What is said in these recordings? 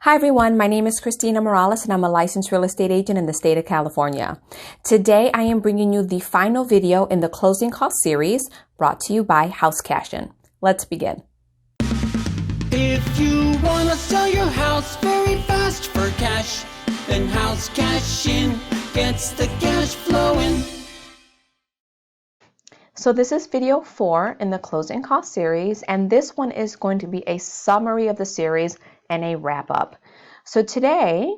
Hi everyone, my name is Christina Morales and I'm a licensed real estate agent in the state of California. Today I am bringing you the final video in the closing cost series brought to you by House Cashin'. Let's begin. If you want to sell your house very fast for cash, then House Cashin' gets the cash flowing. So this is video 4 in the closing cost series, and this one is going to be a summary of the series and a wrap up. So today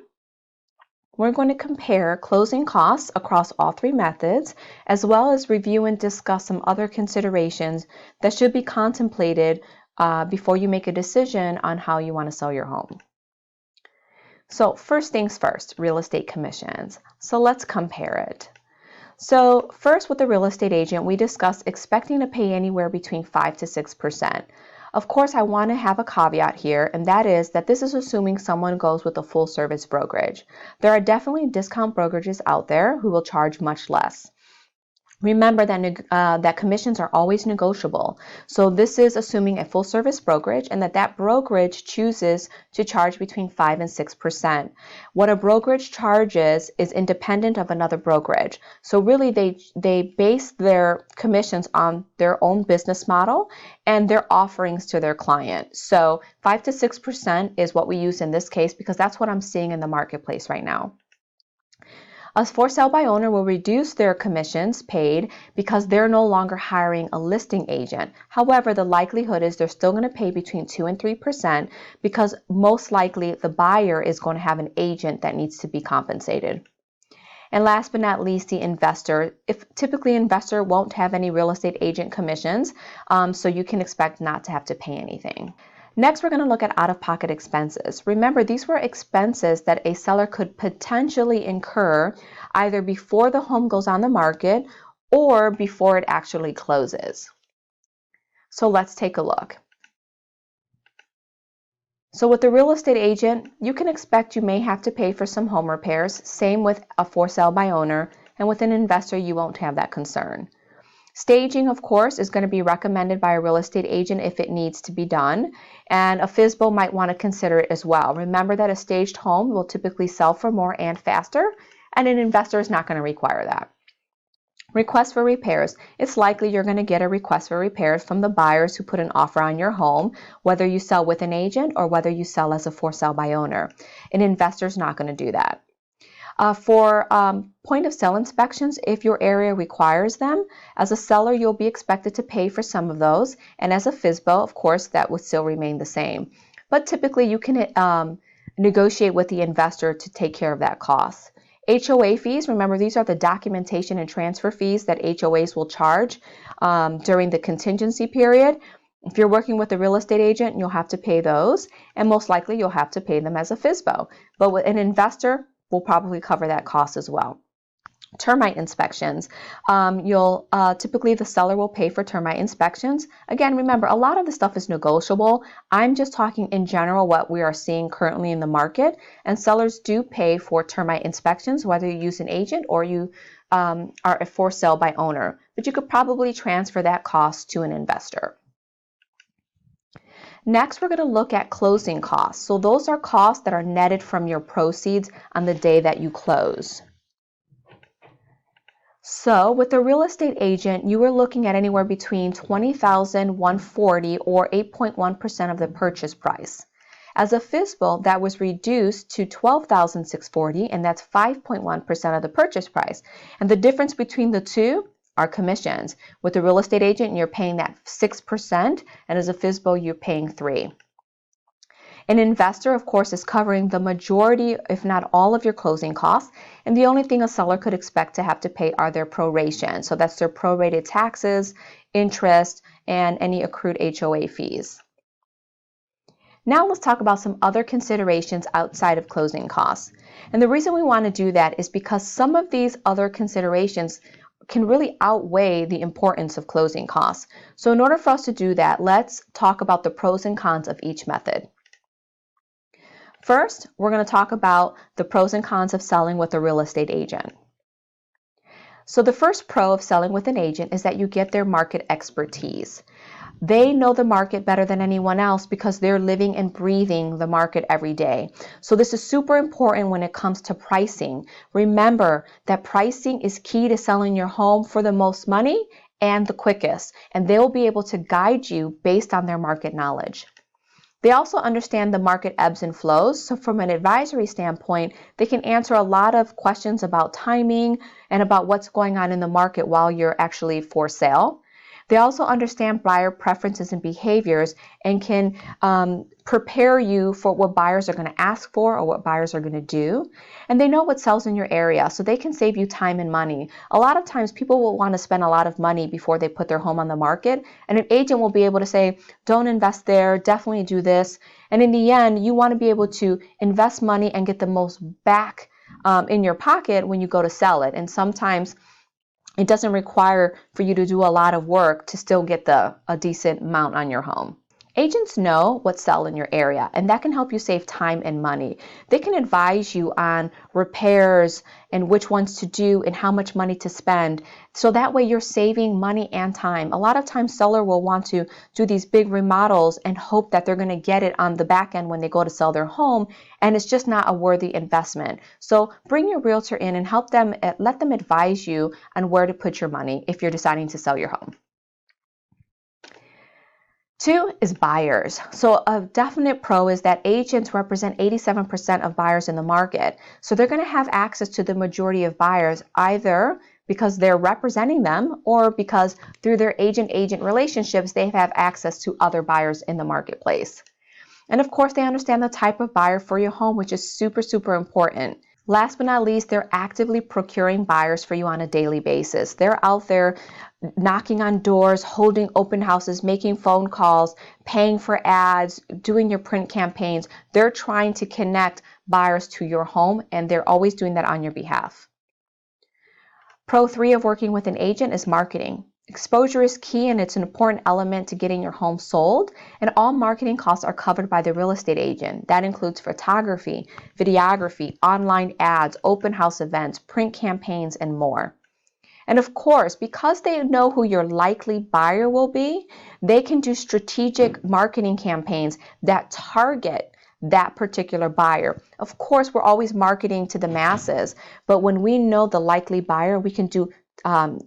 we're going to compare closing costs across all 3 methods, as well as review and discuss some other considerations that should be contemplated before you make a decision on how you want to sell your home. So first things first, real estate commissions. So let's compare it. So first, with the real estate agent, we discussed expecting to pay anywhere between 5 to 6%. Of course, I want to have a caveat here, and that is that this is assuming someone goes with a full service brokerage. There are definitely discount brokerages out there who will charge much less. Remember that commissions are always negotiable. So this is assuming a full service brokerage and that brokerage chooses to charge between 5 and 6%. What a brokerage charges is independent of another brokerage. So really they base their commissions on their own business model and their offerings to their client. So 5 to 6% is what we use in this case because that's what I'm seeing in the marketplace right now. A for sale by owner will reduce their commissions paid because they're no longer hiring a listing agent. However, the likelihood is they're still going to pay between 2 and 3% because most likely the buyer is going to have an agent that needs to be compensated. And last but not least, the investor. Typically, investor won't have any real estate agent commissions, so you can expect not to have to pay anything. Next, we're going to look at out-of-pocket expenses. Remember, these were expenses that a seller could potentially incur either before the home goes on the market or before it actually closes. So let's take a look. So with the real estate agent, you can expect you may have to pay for some home repairs. Same with a for sale by owner. And with an investor, you won't have that concern. Staging, of course, is going to be recommended by a real estate agent if it needs to be done, and a FSBO might want to consider it as well. Remember that a staged home will typically sell for more and faster, and an investor is not going to require that. Request for repairs. It's likely you're going to get a request for repairs from the buyers who put an offer on your home, whether you sell with an agent or whether you sell as a for sale by owner. An investor is not going to do that. For point of sale inspections, if your area requires them, as a seller, you'll be expected to pay for some of those. And as a FSBO, of course, that would still remain the same. But typically, you can negotiate with the investor to take care of that cost. HOA fees, remember, these are the documentation and transfer fees that HOAs will charge during the contingency period. If you're working with a real estate agent, you'll have to pay those. And most likely, you'll have to pay them as a FSBO. But with an investor, we'll probably cover that cost as well. Termite inspections. Typically the seller will pay for termite inspections. Again, remember, a lot of the stuff is negotiable. I'm just talking in general what we are seeing currently in the market, and sellers do pay for termite inspections, whether you use an agent or you are a for sale by owner. But you could probably transfer that cost to an investor. Next, we're going to look at closing costs. So those are costs that are netted from your proceeds on the day that you close. So with a real estate agent, you are looking at anywhere between $20,140 or 8.1% of the purchase price. As a FSBO, that was reduced to $12,640, and that's 5.1% of the purchase price. And the difference between the two are commissions. With the real estate agent, you're paying that 6%, and as a FSBO, you're paying 3%. An investor, of course, is covering the majority, if not all, of your closing costs, and the only thing a seller could expect to have to pay are their proration. So that's their prorated taxes, interest, and any accrued HOA fees. Now let's talk about some other considerations outside of closing costs. And the reason we want to do that is because some of these other considerations can really outweigh the importance of closing costs. So in order for us to do that, let's talk about the pros and cons of each method. First, we're going to talk about the pros and cons of selling with a real estate agent. So the first pro of selling with an agent is that you get their market expertise. They know the market better than anyone else because they're living and breathing the market every day. So this is super important when it comes to pricing. Remember that pricing is key to selling your home for the most money and the quickest, and they'll be able to guide you based on their market knowledge. They also understand the market ebbs and flows, so from an advisory standpoint, they can answer a lot of questions about timing and about what's going on in the market while you're actually for sale. They also understand buyer preferences and behaviors and can prepare you for what buyers are going to ask for or what buyers are going to do. And they know what sells in your area, so they can save you time and money. A lot of times people will want to spend a lot of money before they put their home on the market, and an agent will be able to say, don't invest there, definitely do this. And in the end, you want to be able to invest money and get the most back in your pocket when you go to sell it. And sometimes it doesn't require for you to do a lot of work to still get a decent amount on your home. Agents know what sell in your area, and that can help you save time and money. They can advise you on repairs and which ones to do and how much money to spend. So that way you're saving money and time. A lot of times seller will want to do these big remodels and hope that they're going to get it on the back end when they go to sell their home, and it's just not a worthy investment. So bring your realtor in and help them, let them advise you on where to put your money if you're deciding to sell your home. 2 is buyers. So a definite pro is that agents represent 87% of buyers in the market. So they're going to have access to the majority of buyers, either because they're representing them or because through their agent-agent relationships, they have access to other buyers in the marketplace. And of course, they understand the type of buyer for your home, which is super, super important. Last but not least, they're actively procuring buyers for you on a daily basis. They're out there knocking on doors, holding open houses, making phone calls, paying for ads, doing your print campaigns. They're trying to connect buyers to your home, and they're always doing that on your behalf. Pro 3 of working with an agent is marketing. Exposure is key, and it's an important element to getting your home sold, and all marketing costs are covered by the real estate agent. That includes photography, videography, online ads, open house events, print campaigns, and more. And of course, because they know who your likely buyer will be, they can do strategic marketing campaigns that target that particular buyer. Of course, we're always marketing to the masses, but when we know the likely buyer, we can do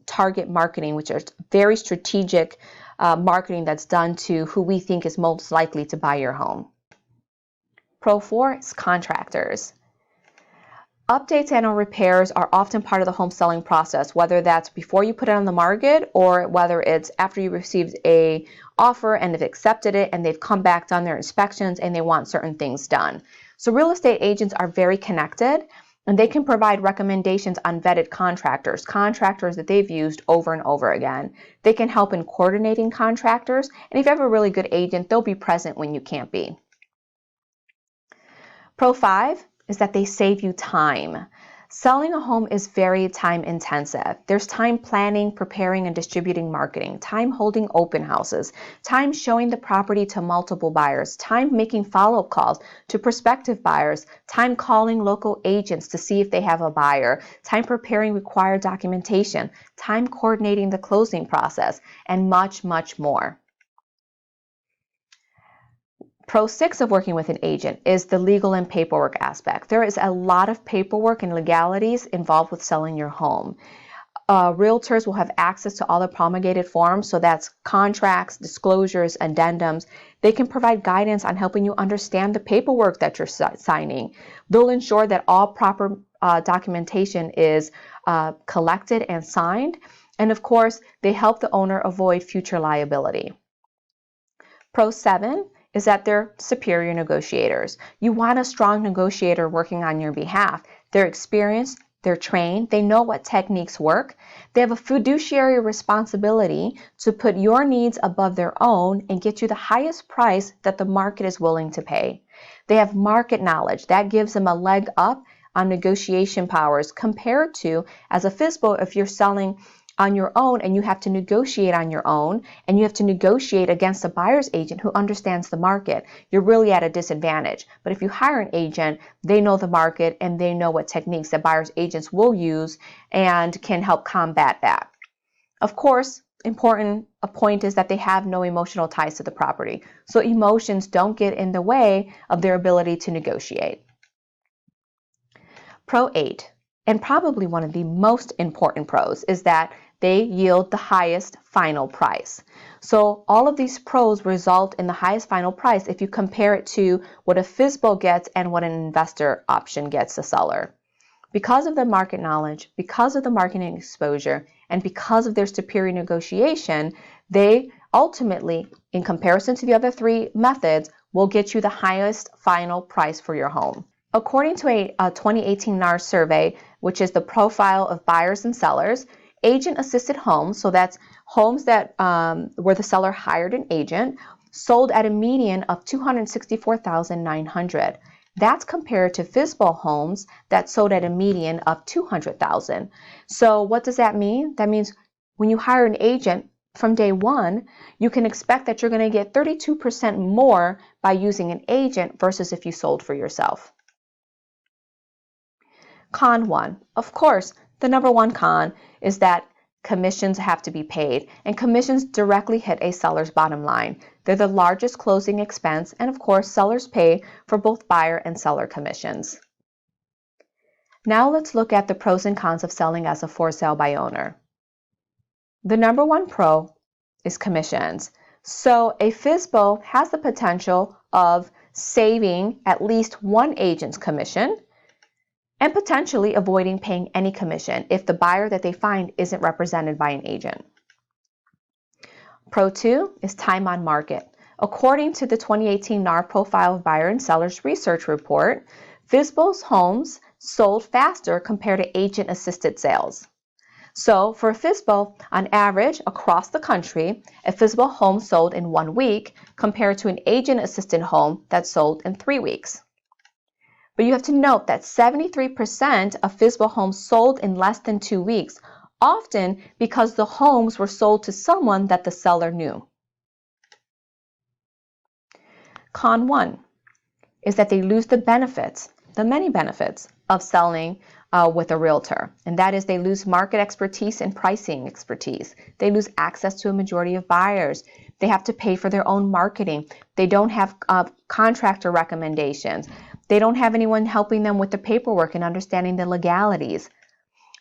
target marketing, which are very strategic marketing that's done to who we think is most likely to buy your home. Pro 4 is contractors. Updates and/or repairs are often part of the home selling process, whether that's before you put it on the market or whether it's after you received an offer and they've accepted it and they've come back, done their inspections, and they want certain things done. So real estate agents are very connected, and they can provide recommendations on vetted contractors that they've used over and over again. They can help in coordinating contractors, and if you have a really good agent, they'll be present when you can't be. Pro 5 is that they save you time. Selling a home is very time intensive. There's time planning, preparing, and distributing marketing, time holding open houses, time showing the property to multiple buyers, time making follow-up calls to prospective buyers, time calling local agents to see if they have a buyer, time preparing required documentation, time coordinating the closing process, and much, much more. Pro 6 of working with an agent is the legal and paperwork aspect. There is a lot of paperwork and legalities involved with selling your home. Realtors will have access to all the promulgated forms, so that's contracts, disclosures, addendums. They can provide guidance on helping you understand the paperwork that you're signing. They'll ensure that all proper documentation is collected and signed. And of course, they help the owner avoid future liability. Pro 7 is that they're superior negotiators. You want a strong negotiator working on your behalf. They're experienced, they're trained, they know what techniques work. They have a fiduciary responsibility to put your needs above their own and get you the highest price that the market is willing to pay. They have market knowledge. That gives them a leg up on negotiation powers compared to, as a FSBO, if you're selling on your own and you have to negotiate on your own and you have to negotiate against a buyer's agent who understands the market, you're really at a disadvantage. But if you hire an agent, they know the market and they know what techniques that buyer's agents will use and can help combat that. Of course, important a point is that they have no emotional ties to the property. So emotions don't get in the way of their ability to negotiate. Pro 8, and probably one of the most important pros, is that they yield the highest final price. So all of these pros result in the highest final price if you compare it to what a FSBO gets and what an investor option gets the seller. Because of their market knowledge, because of the marketing exposure, and because of their superior negotiation, they ultimately, in comparison to the other three methods, will get you the highest final price for your home. According to a 2018 NAR survey, which is the profile of buyers and sellers, agent-assisted homes, so that's homes that where the seller hired an agent, sold at a median of $264,900. That's compared to FSBO homes that sold at a median of $200,000. So what does that mean? That means when you hire an agent from day one, you can expect that you're going to get 32% more by using an agent versus if you sold for yourself. Con 1. Of course, the number one con is that commissions have to be paid, and commissions directly hit a seller's bottom line. They're the largest closing expense, and of course, sellers pay for both buyer and seller commissions. Now let's look at the pros and cons of selling as a for sale by owner. The number one pro is commissions. So a FSBO has the potential of saving at least one agent's commission and potentially avoiding paying any commission if the buyer that they find isn't represented by an agent. Pro 2 is time on market. According to the 2018 NAR Profile of Buyer and Sellers Research Report, FSBO's homes sold faster compared to agent-assisted sales. So for a FSBO, on average, across the country, a FSBO home sold in 1 week compared to an agent-assisted home that sold in 3 weeks. But you have to note that 73% of FSBO homes sold in less than 2 weeks, often because the homes were sold to someone that the seller knew. Con 1 is that they lose the benefits, the many benefits of selling with a realtor. And that is they lose market expertise and pricing expertise. They lose access to a majority of buyers. They have to pay for their own marketing. They don't have contractor recommendations. They don't have anyone helping them with the paperwork and understanding the legalities.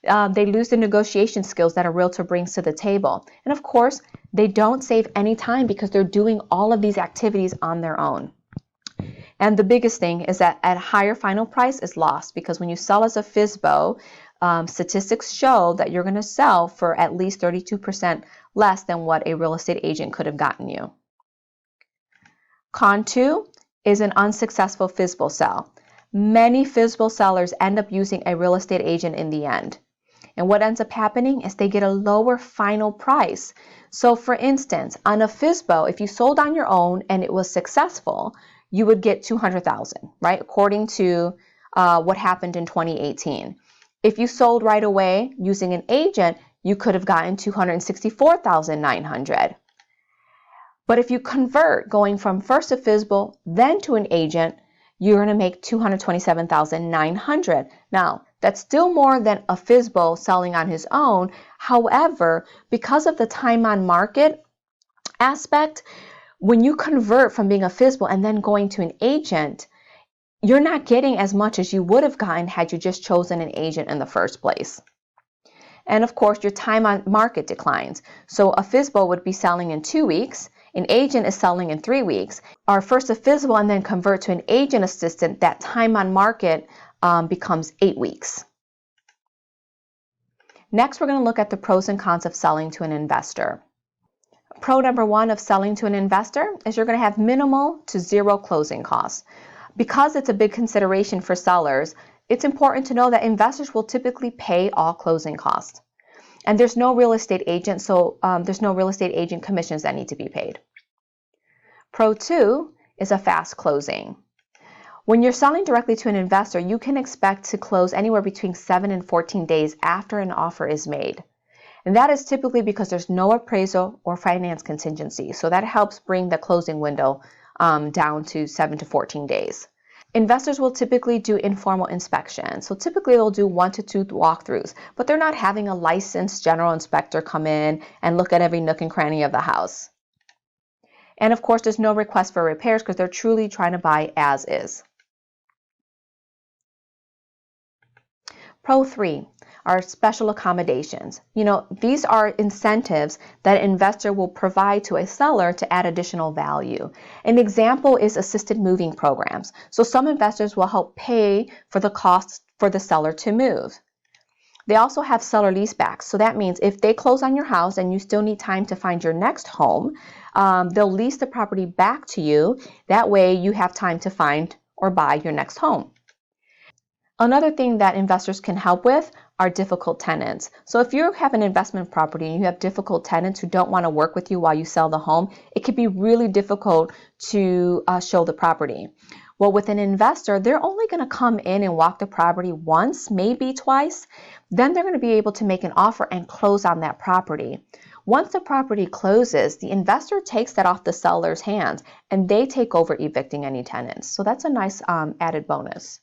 They lose the negotiation skills that a realtor brings to the table. And of course, they don't save any time because they're doing all of these activities on their own. And the biggest thing is that at a higher final price is lost, because when you sell as a FSBO, statistics show that you're going to sell for at least 32% less than what a real estate agent could have gotten you. Con 2 is an unsuccessful FSBO sale. Many FSBO sellers end up using a real estate agent in the end. And what ends up happening is they get a lower final price. So for instance, on a FSBO, if you sold on your own and it was successful, you would get $200,000, right? According to what happened in 2018. If you sold right away using an agent, you could have gotten $264,900. But if you convert going from first a FSBO, then to an agent, you're going to make $227,900. Now, that's still more than a FSBO selling on his own. However, because of the time on market aspect, when you convert from being a FSBO and then going to an agent, you're not getting as much as you would have gotten had you just chosen an agent in the first place. And of course, your time on market declines. So a FSBO would be selling in 2 weeks. An agent is selling in 3 weeks. Or first a FSBO and then convert to an agent assistant, that time on market becomes 8 weeks. Next, we're going to look at the pros and cons of selling to an investor. Pro number 1 of selling to an investor is you're going to have minimal to zero closing costs. Because it's a big consideration for sellers, it's important to know that investors will typically pay all closing costs. And there's no real estate agent, so there's no real estate agent commissions that need to be paid. Pro 2 is a fast closing. When you're selling directly to an investor, you can expect to close anywhere between 7 and 14 days after an offer is made. And that is typically because there's no appraisal or finance contingency. So that helps bring the closing window down to 7 to 14 days. Investors will typically do informal inspections. So typically they'll do 1 to 2 walkthroughs, but they're not having a licensed general inspector come in and look at every nook and cranny of the house. And of course, there's no request for repairs because they're truly trying to buy as is. Pro 3 are special accommodations. These are incentives that an investor will provide to a seller to add additional value. An example is assisted moving programs. So some investors will help pay for the costs for the seller to move. They also have seller leasebacks. So that means if they close on your house and you still need time to find your next home, they'll lease the property back to you. That way you have time to find or buy your next home. Another thing that investors can help with are difficult tenants. So if you have an investment property and you have difficult tenants who don't want to work with you while you sell the home, it can be really difficult to show the property. Well, with an investor, they're only going to come in and walk the property once, maybe twice. Then they're going to be able to make an offer and close on that property. Once the property closes, the investor takes that off the seller's hands and they take over evicting any tenants. So that's a nice added bonus.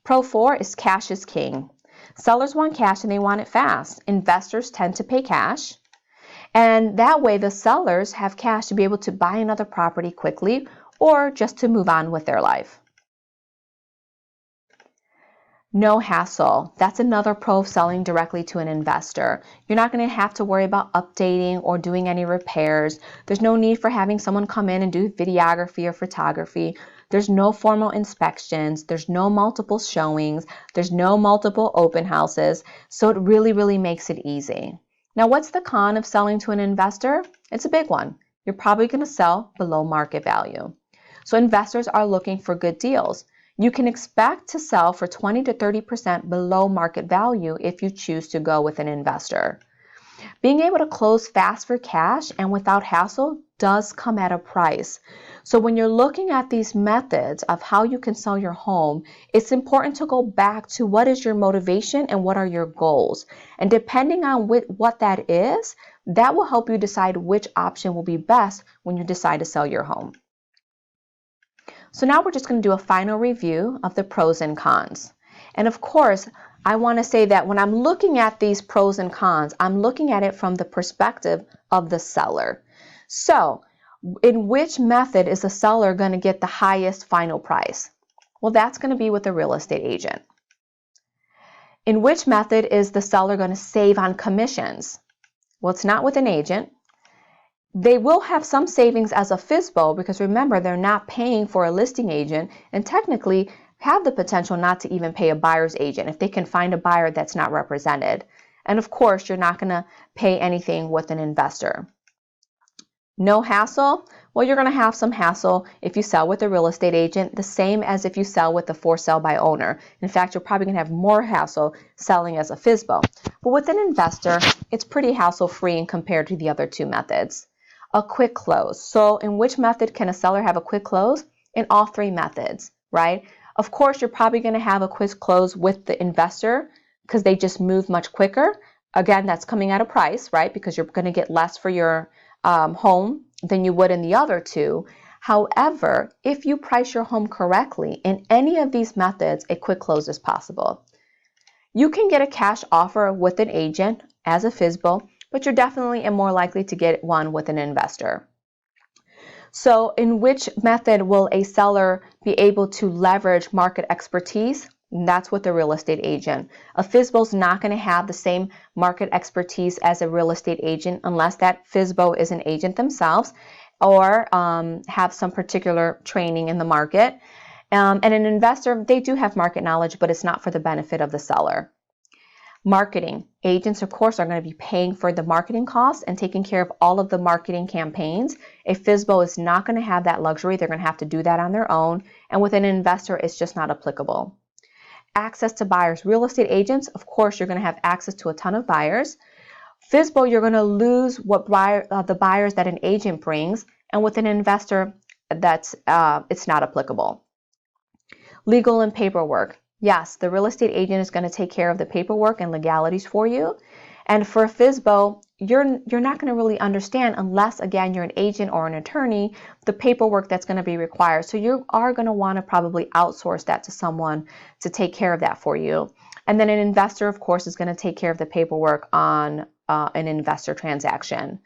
Pro 4 is cash is king. Sellers want cash and they want it fast. Investors tend to pay cash. And that way the sellers have cash to be able to buy another property quickly or just to move on with their life. No hassle. That's another pro of selling directly to an investor. You're not going to have to worry about updating or doing any repairs. There's no need for having someone come in and do videography or photography. There's no formal inspections. There's no multiple showings. There's no multiple open houses. So it really, really makes it easy. Now, what's the con of selling to an investor? It's a big one. You're probably going to sell below market value. So investors are looking for good deals. You can expect to sell for 20 to 30% below market value if you choose to go with an investor. Being able to close fast for cash and without hassle does come at a price. So when you're looking at these methods of how you can sell your home, it's important to go back to what is your motivation and what are your goals. And depending on what that is, that will help you decide which option will be best when you decide to sell your home. So now we're just going to do a final review of the pros and cons. And of course, I want to say that when I'm looking at these pros and cons, I'm looking at it from the perspective of the seller. So, in which method is the seller going to get the highest final price? Well, that's going to be with a real estate agent. In which method is the seller going to save on commissions? Well, it's not with an agent. They will have some savings as a FSBO because remember, they're not paying for a listing agent and technically have the potential not to even pay a buyer's agent if they can find a buyer that's not represented. And of course, you're not going to pay anything with an investor. No hassle? Well, you're going to have some hassle if you sell with a real estate agent, the same as if you sell with a for sale by owner. In fact, you're probably going to have more hassle selling as a FSBO. But with an investor, it's pretty hassle-free compared to the other two methods. A quick close. So in which method can a seller have a quick close? In all three methods, right? Of course, you're probably going to have a quick close with the investor because they just move much quicker. Again, that's coming at a price, right? Because you're going to get less for your home than you would in the other two. However, if you price your home correctly in any of these methods, a quick close is possible. You can get a cash offer with an agent as a FSBO, but you're definitely more likely to get one with an investor. So in which method will a seller be able to leverage market expertise? That's with a real estate agent. A FSBO is not going to have the same market expertise as a real estate agent unless that FSBO is an agent themselves or have some particular training in the market. And an investor, they do have market knowledge, but it's not for the benefit of the seller. Marketing. Agents, of course, are going to be paying for the marketing costs and taking care of all of the marketing campaigns. A FSBO is not going to have that luxury. They're going to have to do that on their own. And with an investor, it's just not applicable. Access to buyers. Real estate agents, of course, you're going to have access to a ton of buyers. FSBO, you're going to lose the buyers that an agent brings. And with an investor, it's not applicable. Legal and paperwork. Yes, the real estate agent is going to take care of the paperwork and legalities for you. And for a FSBO, you're not going to really understand unless, again, you're an agent or an attorney, the paperwork that's going to be required. So you are going to want to probably outsource that to someone to take care of that for you. And then an investor, of course, is going to take care of the paperwork on an investor transaction.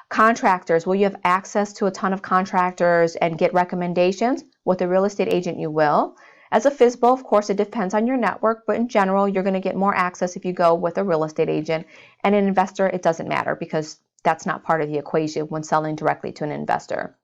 Contractors, will you have access to a ton of contractors and get recommendations? With a real estate agent, you will. As a FSBO, of course, it depends on your network, but in general, you're going to get more access if you go with a real estate agent. And an investor, it doesn't matter because that's not part of the equation when selling directly to an investor.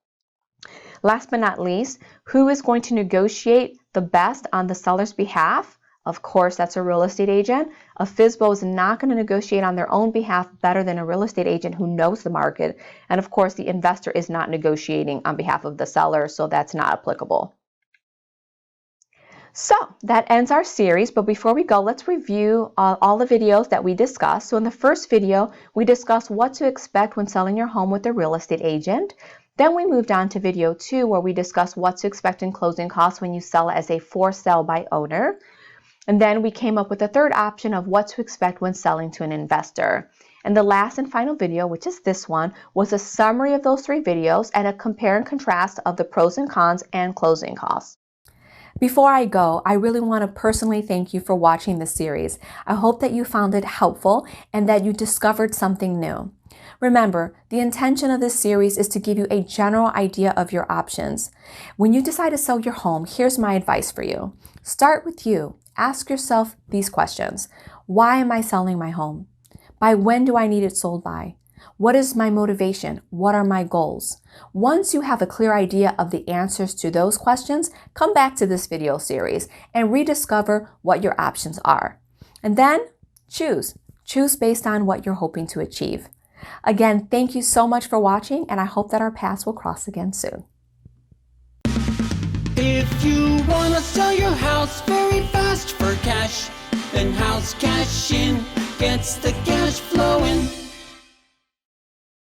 Last but not least, who is going to negotiate the best on the seller's behalf? Of course, that's a real estate agent. A FSBO is not going to negotiate on their own behalf better than a real estate agent who knows the market. And of course, the investor is not negotiating on behalf of the seller, so that's not applicable. So that ends our series, but before we go, let's review all the videos that we discussed. So in the first video, we discussed what to expect when selling your home with a real estate agent. Then we moved on to video 2, where we discussed what to expect in closing costs when you sell as a for sale by owner. And then we came up with a third option of what to expect when selling to an investor. And the last and final video, which is this one, was a summary of those 3 videos and a compare and contrast of the pros and cons and closing costs. Before I go, I really want to personally thank you for watching this series. I hope that you found it helpful and that you discovered something new. Remember, the intention of this series is to give you a general idea of your options. When you decide to sell your home, here's my advice for you. Start with you. Ask yourself these questions. Why am I selling my home? By when do I need it sold by? What is my motivation? What are my goals? Once you have a clear idea of the answers to those questions, come back to this video series and rediscover what your options are. And then choose. Choose based on what you're hoping to achieve. Again, thank you so much for watching, and I hope that our paths will cross again soon. If you wanna sell your house very fast for cash, then House Cash In gets the cash flowing.